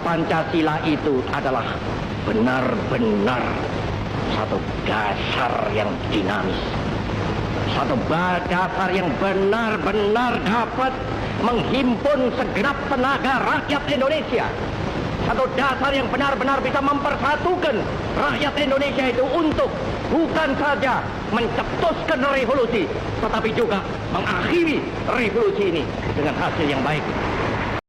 Pancasila itu adalah benar-benar satu dasar yang dinamis, satu dasar yang benar-benar dapat menghimpun segenap tenaga rakyat Indonesia, satu dasar yang benar-benar bisa mempersatukan rakyat Indonesia itu untuk bukan saja mencetuskan revolusi, tetapi juga mengakhiri revolusi ini dengan hasil yang baik